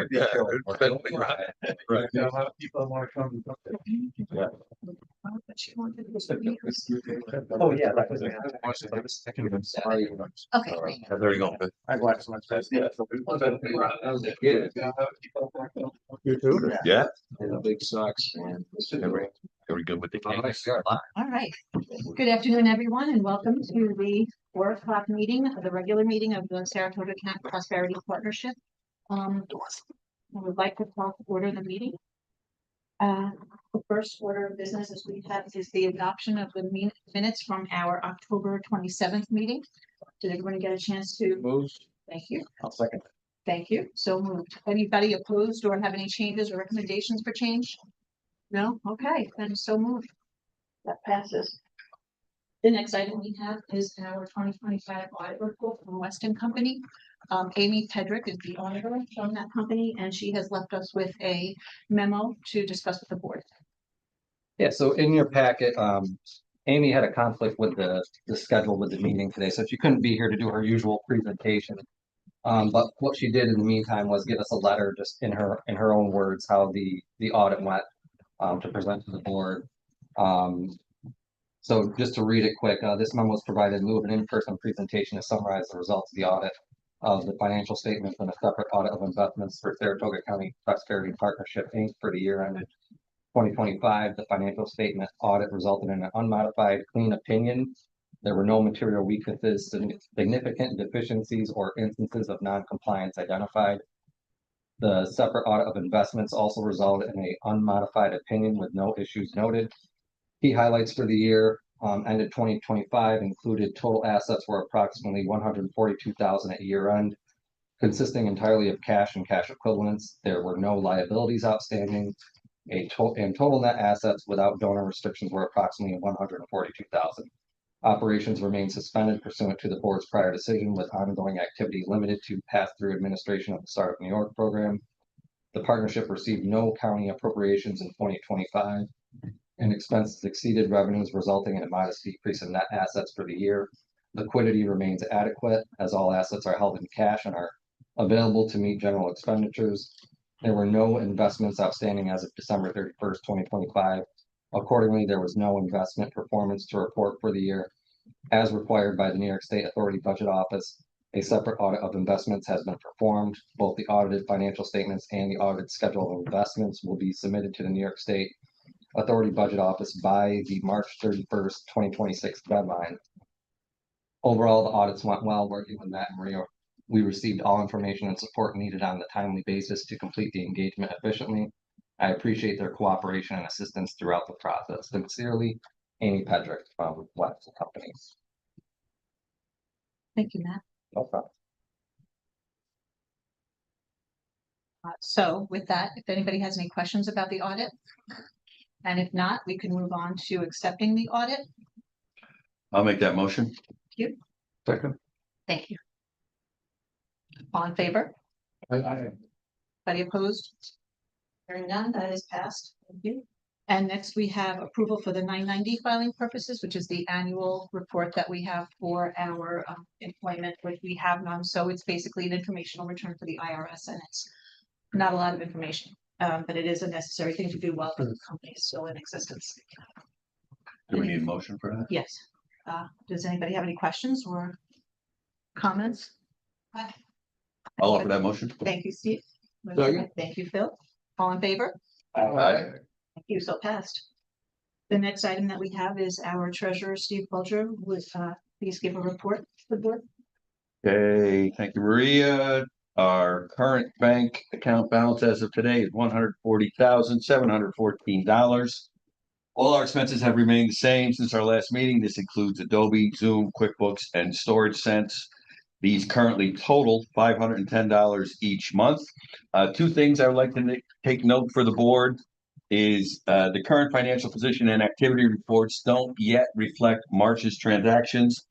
right. Yeah. Right. A lot of people want to come. Yeah. Oh, yeah. Right. Okay. There you go. I watched my first. Yeah. You too? Yeah. And the big socks and. Very good with the case. All right. Good afternoon, everyone, and welcome to the 4 o'clock meeting, the regular meeting of the Saratoga County Prosperity Partnership. I would like to order the meeting. The first order of business as we have is the adoption of the minutes from our October 27th meeting. Did everyone get a chance to? Moves. Thank you. I'll second. Thank you. So moved. Anybody opposed or have any changes or recommendations for change? No? Okay, then so moved. That passes. The next item we have is our 2025 audit report from Weston Company. Amy Pedrick is the auditor from that company, and she has left us with a memo to discuss with the board. Yeah, so in your packet, Amy had a conflict with the schedule with the meeting today, so she couldn't be here to do her usual presentation. But what she did in the meantime was give us a letter just in her own words, how the audit went, to present to the board. So just to read it quick, this memo was provided in lieu of an in-person presentation to summarize the results of the audit of the financial statements and a separate audit of investments for Saratoga County Prosperity Partnership, Inc. for the year ended 2025. The financial statement audit resulted in an unmodified clean opinion. There were no material weaknesses, significant deficiencies, or instances of non-compliance identified. The separate audit of investments also resulted in an unmodified opinion with no issues noted. Key highlights for the year ended 2025 included total assets were approximately $142,000 at year end, consisting entirely of cash and cash equivalents. There were no liabilities outstanding. Total net assets without donor restrictions were approximately $142,000. Operations remain suspended pursuant to the board's prior decision, with ongoing activity limited to pass-through administration of the Startup New York program. The partnership received no county appropriations in 2025, and expenses exceeded revenues, resulting in a modest decrease in net assets for the year. Liquidity remains adequate, as all assets are held in cash and are available to meet general expenditures. There were no investments outstanding as of December 31st, 2025. Accordingly, there was no investment performance to report for the year. As required by the New York State Authority Budget Office, a separate audit of investments has been performed. Both the audited financial statements and the audited schedule of investments will be submitted to the New York State Authority Budget Office by the March 31st, 2026 deadline. Overall, the audits went well. Working with Matt and Maria, we received all information and support needed on the timely basis to complete the engagement efficiently. I appreciate their cooperation and assistance throughout the process. Sincerely, Amy Pedrick from Weston Company. Thank you, Matt. No problem. So with that, if anybody has any questions about the audit, and if not, we can move on to accepting the audit. I'll make that motion. Thank you. Second. Thank you. All in favor? Anybody opposed? Hearing none, that is passed. Thank you. And next we have approval for the 990 filing purposes, which is the annual report that we have for our employment, which we have none. So it's basically an informational return for the IRS, and it's not a lot of information, but it is a necessary thing to do while the company is still in existence. Do we need a motion for that? Yes. Does anybody have any questions or comments? I'll offer that motion. Thank you, Steve. Second. Thank you, Phil. All in favor? Aye. Thank you, so passed. The next item that we have is our treasurer, Steve Bulger, with please give a report to the board. Okay, thank you, Maria. Our current bank account balance as of today is $140,714. All our expenses have remained the same since our last meeting. This includes Adobe, Zoom, QuickBooks, and Storage Sense. These currently total $510 each month. Two things I would like to take note for the board is the current financial position and activity reports don't yet reflect March's transactions.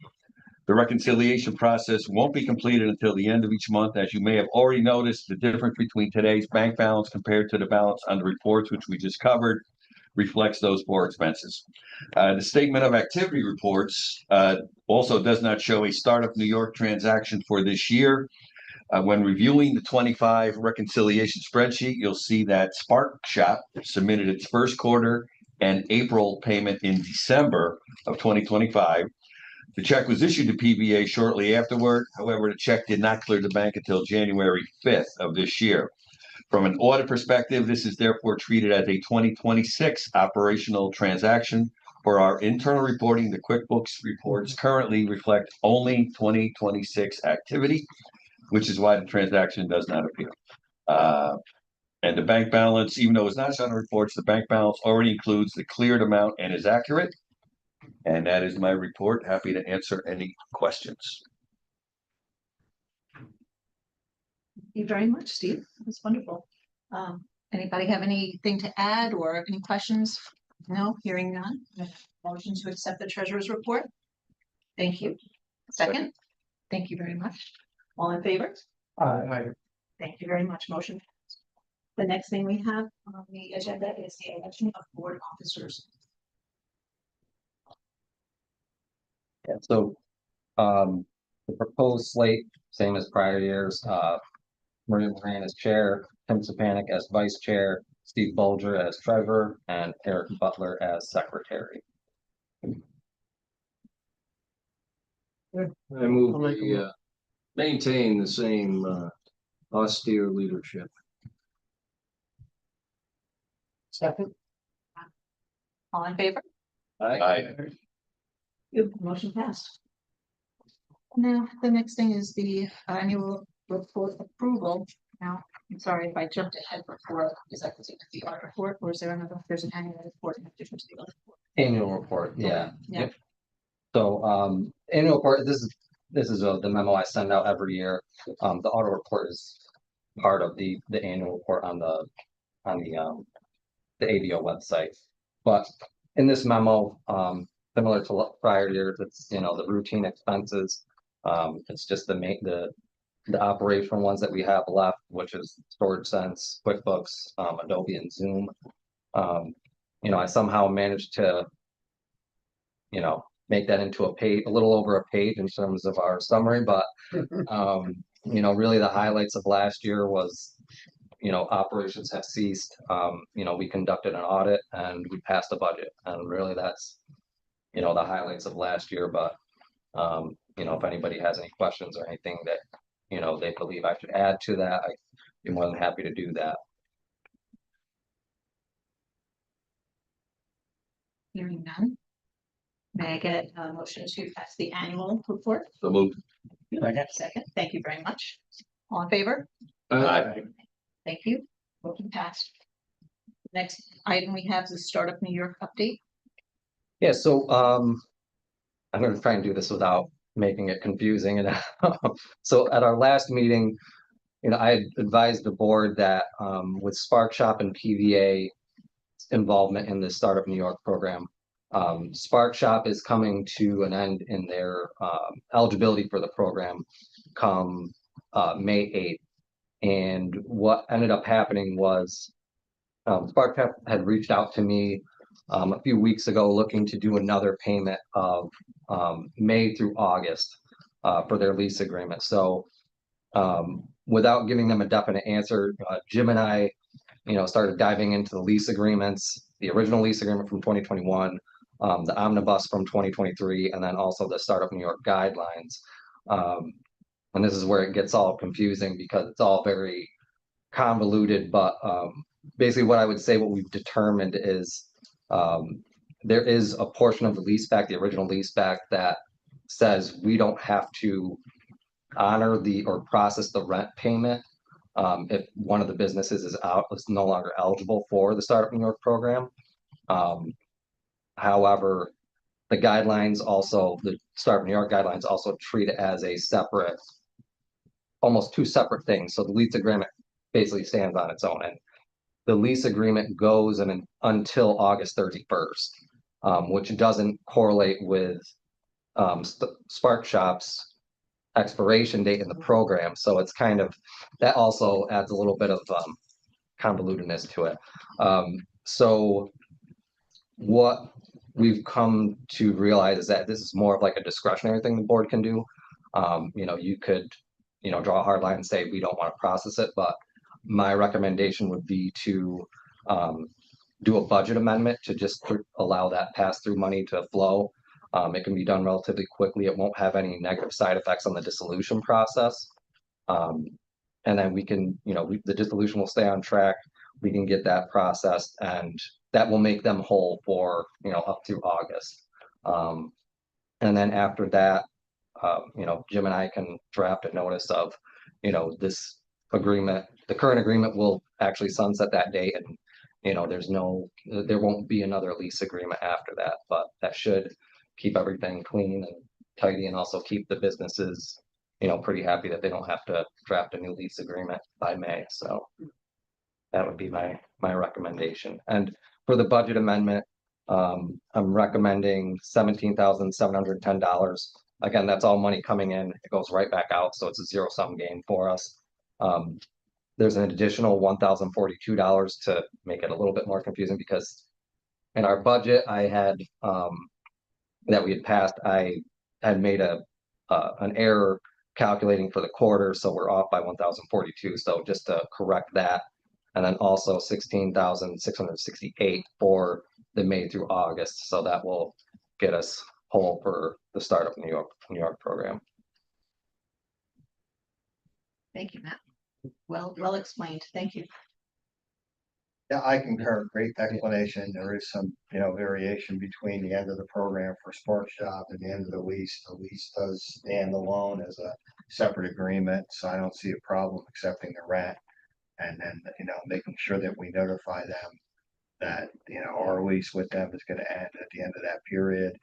The reconciliation process won't be completed until the end of each month. As you may have already noticed, the difference between today's bank balance compared to the balance on the reports, which we just covered, reflects those four expenses. The statement of activity reports also does not show a Startup New York transaction for this year. When reviewing the 25 reconciliation spreadsheet, you'll see that Spark Shop submitted its first quarter and April payment in December of 2025. The check was issued to PVA shortly afterward. However, the check did not clear the bank until January 5th of this year. From an audit perspective, this is therefore treated as a 2026 operational transaction. For our internal reporting, the QuickBooks reports currently reflect only 2026 activity, which is why the transaction does not appear. And the bank balance, even though it's not shown in reports, the bank balance already includes the cleared amount and is accurate. And that is my report. Happy to answer any questions. Thank you very much, Steve. That's wonderful. Anybody have anything to add or any questions? No, hearing none. Motion to accept the treasurer's report. Thank you. Second. Thank you very much. All in favor? Thank you very much. Motion. The next thing we have on the agenda is the election of board officers. Yeah, so the proposed slate, same as prior years, Maria Moran as chair, Tim Sapanic as vice chair, Steve Bulger as treasurer, and Eric Butler as secretary. I move we maintain the same austere leadership. Second. All in favor? Aye. Good, motion passed. Now, the next thing is the annual report approval. Now, I'm sorry if I jumped ahead before, is that the audit report, or is there another, there's an annual report in addition to the audit report? Annual report, yeah. Yeah. Yep. So annual report, this is the memo I send out every year. The audit report is part of the annual report on the ABO website. But in this memo, similar to prior years, it's the routine expenses. It's just the operational ones that we have left, which is Storage Sense, QuickBooks, Adobe, and Zoom. I somehow managed to make that into a little over a page in terms of our summary, but really the highlights of last year was operations have ceased. We conducted an audit and we passed a budget, and really that's the highlights of last year. But if anybody has any questions or anything that they believe I should add to that, I'd be more than happy to do that. Hearing none. May I get a motion to pass the annual report? So moved. Second, thank you very much. All in favor? Aye. Thank you. Motion passed. Next item we have is the Startup New York update. Yeah, so I'm going to try and do this without making it confusing. And so at our last meeting, I had advised the board that with Spark Shop and PVA involvement in the Startup New York program, Spark Shop is coming to an end in their eligibility for the program come May 8th. And what ended up happening was Spark Shop had reached out to me a few weeks ago looking to do another payment of May through August for their lease agreement. So without giving them a definite answer, Jim and I started diving into the lease agreements, the original lease agreement from 2021, the omnibus from 2023, and then also the Startup New York guidelines. And this is where it gets all confusing because it's all very convoluted. But basically what I would say, what we've determined is there is a portion of the lease back, the original lease back, that says we don't have to honor or process the rent payment if one of the businesses is no longer eligible for the Startup New York program. However, the Startup New York guidelines also treat it as a separate, almost two separate things. So the lease agreement basically stands on its own, and the lease agreement goes until August 31st, which doesn't correlate with Spark Shop's expiration date in the program. So it's that also adds a little bit of convolutedness to it. So what we've come to realize is that this is more of like a discretionary thing the board can do. You could draw a hard line and say we don't want to process it, but my recommendation would be to do a budget amendment to just allow that pass-through money to flow. It can be done relatively quickly. It won't have any negative side effects on the dissolution process. And then we can, the dissolution will stay on track. We can get that processed, and that will make them whole for, up through August. And then after that, Jim and I can draft a notice of, this agreement. The current agreement will actually sunset that date, and there won't be another lease agreement after that, but that should keep everything clean and tidy, and also keep the businesses, pretty happy that they don't have to draft a new lease agreement by May. So that would be my recommendation. And for the budget amendment, I'm recommending $17,710. Again, that's all money coming in. It goes right back out, so it's a zero-sum game for us. There's an additional $1,042 to make it a little bit more confusing, because in our budget I had that we had passed, I had made an error calculating for the quarter, so we're off by 1,042. So just to correct that, and then also 16,668 for the May through August. So that will get us whole for the Startup New York program. Thank you, Matt. Well explained. Thank you. Yeah, I concur. Great explanation. There is some, variation between the end of the program for Spark Shop and the end of the lease. The lease does stand alone as a separate agreement, so I don't see a problem accepting the rent. And then, making sure that we notify them that, our lease with them is going to end at the end of that period.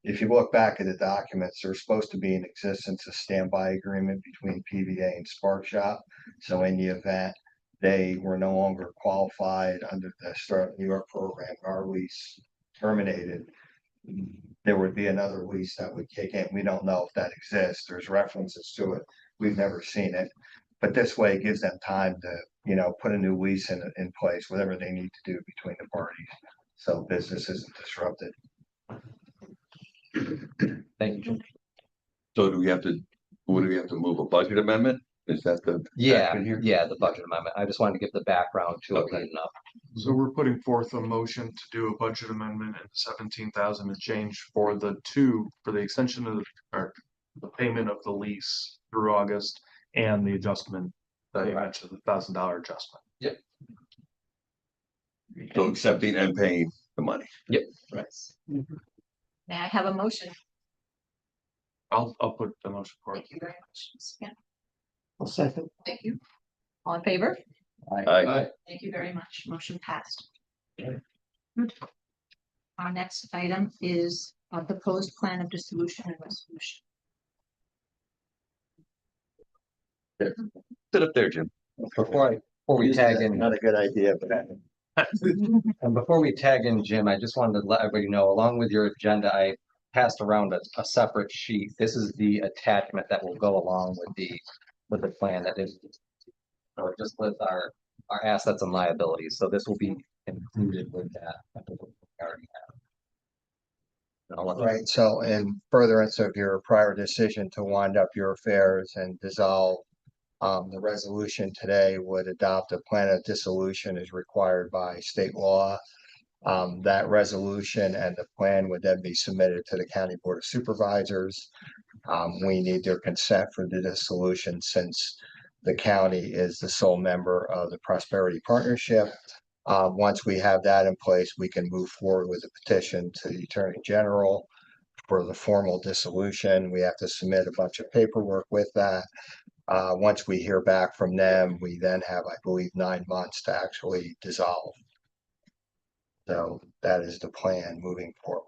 If you look back at the documents, there's supposed to be in existence a standby agreement between PVA and Spark Shop. So in the event they were no longer qualified under the Startup New York program, our lease terminated, there would be another lease that would kick in. We don't know if that exists. There's references to it. We've never seen it. But this way it gives them time to, put a new lease in place, whatever they need to do between the parties, so business isn't disrupted. Thank you, Jim. So do we have to move a budget amendment? Is that the? Yeah, action here? yeah, the budget amendment. I just wanted to give the background to it Okay. leading up. So we're putting forth a motion to do a budget amendment and 17,000 to change for the extension of the payment of the lease through August, and the adjustment that you mentioned, the $1,000 adjustment. So accepting and paying the money. Right. May I have a motion? I'll put the motion forward. Thank you very much. Yeah, I'll second. thank you. All in favor? Aye. Thank you very much. Motion passed. Good. Our next item is a proposed plan of dissolution and resolution. Sit up there, Jim. Before we tag in, Not a good idea, but and before we tag in, Jim, I just wanted to let everybody know, along with your agenda, I passed around a separate sheet. This is the attachment that will go along with the plan that is, so it just lists our assets and liabilities. So this will be included with that. We already have. I'll let you- right. So in furtherance of your prior decision to wind up your affairs and dissolve, the resolution today would adopt a plan of dissolution as required by state law. That resolution and the plan would then be submitted to the County Board of Supervisors. We need their consent for the dissolution, since the county is the sole member of the Prosperity Partnership. Once we have that in place, we can move forward with a petition to the Attorney General for the formal dissolution. We have to submit a bunch of paperwork with that. Once we hear back from them, we then have, I believe, 9 months to actually dissolve. So that is the plan moving forward.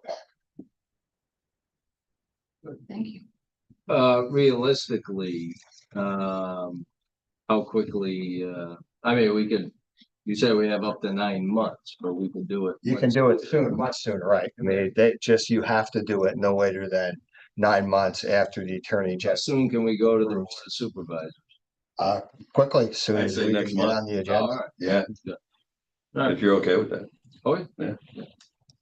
Thank you. Realistically, how quickly, you said we have up to 9 months, but we can do it. You can do it sooner, much sooner, right? I mean, you have to do it no later than 9 months after the Attorney How General. soon can we go to the Board of Supervisors? Quickly, as soon I'd as say we next can get month. on the All agenda. right. Yeah, Good. All right. if you're okay with that. Oh, yeah. Yeah.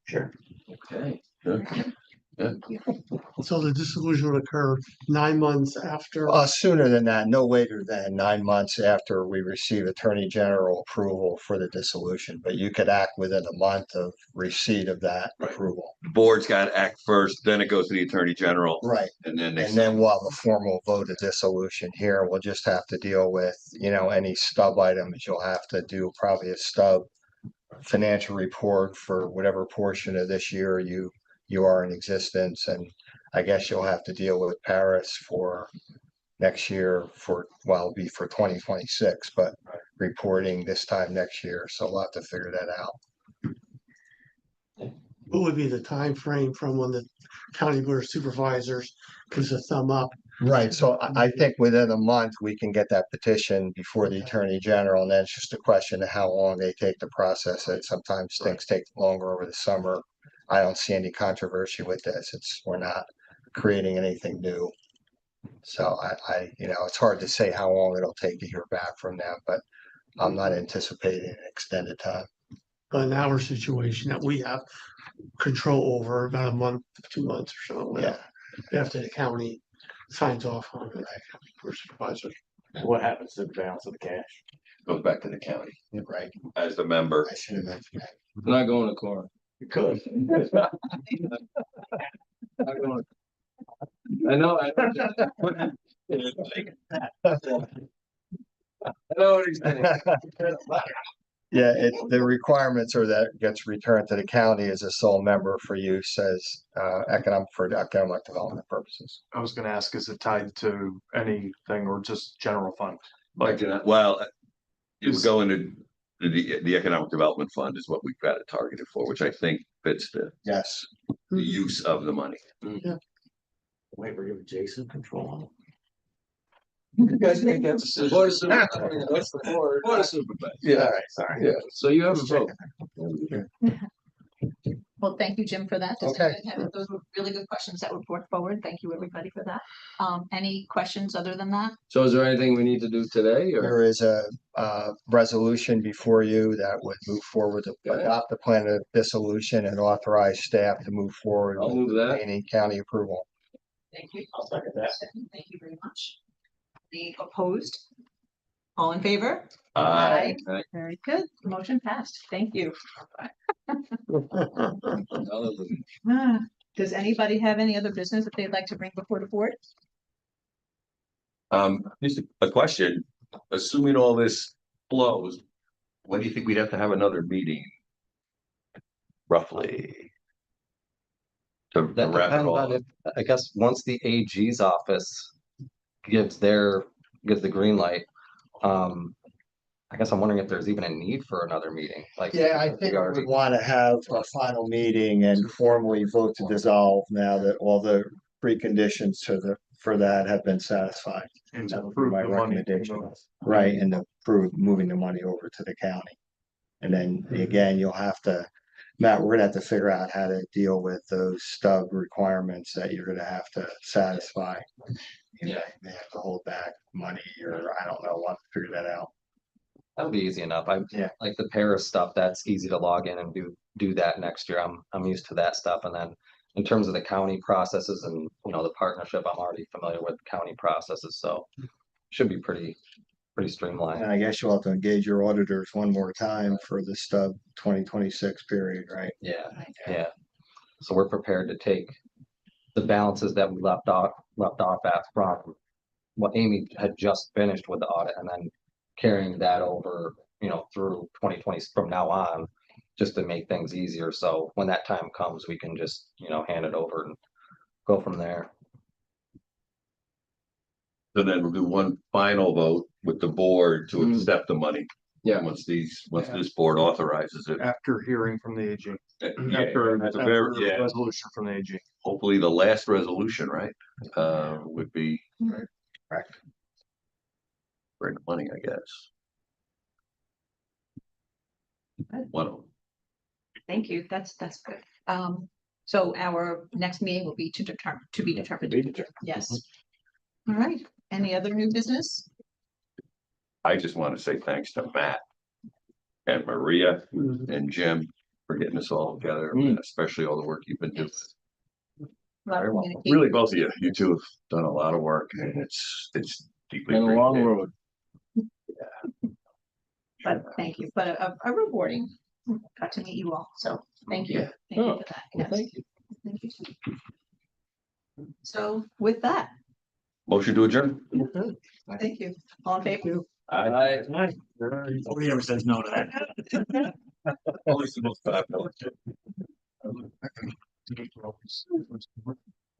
Sure. Okay. Good. So the dissolution would occur 9 months after. Sooner than that, no later than 9 months after we receive Attorney General approval for the dissolution, but you could act within a month of receipt of that Right. approval. The board's got to act first, then it goes to the Attorney General. Right. And then they. And then we'll have a formal vote of dissolution here. We'll just have to deal with, any stub items. You'll have to do probably a stub financial report for whatever portion of this year you are in existence. And I guess you'll have to deal with Paris for next year it'll be for 2026, but reporting this time next year. So we'll have to figure that out. What would be the time frame from when the county board of supervisors gives a thumb up? Right, so I think within a month, we can get that petition before the Attorney General, and then it's just a question of how long they take to process it. Sometimes things take longer over the summer. I don't see any controversy with this. We're not creating anything new. So it's hard to say how long it'll take to hear back from them, but I'm not anticipating an extended time. But in our situation that we have control over about a month, 2 months or so. Yeah. After the county signs off on it, for supervisors. What happens to the balance of the cash? Goes back to the county Right, as the member. I should have mentioned that. Not going to court. It could. Not going. I know. I know what he's saying. Yeah, the requirements are that it gets returned to the county as a sole member for use as for economic development purposes. I was gonna ask, is it tied to anything or just general fund? Like, well, you would go into the economic development fund is what we've got it targeted for, which I think fits the Yes, use of the money. Wait, we're giving Jason control on it? You guys make that decision. Board of Supervisors, that's the board. Board of Supervisors. Yeah. Sorry. Yeah, so you have a vote. Well, thank you, Jim, for that. Okay. Those were really good questions that were brought forward. Thank you, everybody, for that. Any questions other than that? So is there anything we need to do today or? there is a resolution before you that would move forward to Okay. adopt the plan of dissolution and authorize staff to move forward I'll with move that. obtaining county approval. Thank you. I'll second that. Thank you very much. Any opposed? All in favor? Aye. Very good. Motion passed. Thank you. Does anybody have any other business that they'd like to bring before the board? Just a question, assuming all this flows, when do you think we'd have to have another meeting? Roughly. To That wrap it depends all on up. if, I guess, once the AG's office gives the green light. I guess I'm wondering if there's even a need for another meeting, like. Yeah, I we think we already- would want to have a final meeting and formally vote to dissolve now that all the preconditions for that have been satisfied. And That to would be approve my the money. recommendation. Right, and approve moving the money over to the county. And then again, Matt, we're gonna have to figure out how to deal with those stub requirements that you're gonna have to satisfy. You may have to hold back money or I don't know, we'll have to figure that out. That'll be easy enough. Yeah. Like the Paris stuff, that's easy to log in and do that next year. I'm used to that stuff. And then in terms of the county processes and, the partnership, I'm already familiar with county processes, so should be pretty streamlined. And I guess you'll have to engage your auditors one more time for the stub 2026 period, right? Yeah, yeah. So we're prepared to take the balances that we left off at from what Amy had just finished with the audit and then carrying that over, through 2020 from now on, just to make things easier. So when that time comes, we can just, hand it over and go from there. So then we'll do one final vote with the board to Mm. accept the money. Yeah. Once this board authorizes it. After hearing from the AG. Yeah, After that's a very, yeah, resolution from the AG. hopefully the last resolution, right? Would be. Correct. Bring the money, I guess. One of them. Thank you. That's good. So our next meeting will be to be determined. Yes. All right. Any other new business? I just want to say thanks to Matt and Maria and Jim for getting this all together, Mm. especially all the work you've been doing. A lot of Very well. communication. Really, both of you, you two have done a lot of work and it's deeply Been a long appreciated. road. But thank you, but a rewarding, got to meet you all, so thank you. Yeah. Thank you Oh, for that. Well, Yes, thank you. thank you. So with that, Motion to adjourn. thank you. All in favor? Nobody ever says no to that. Always the most popular.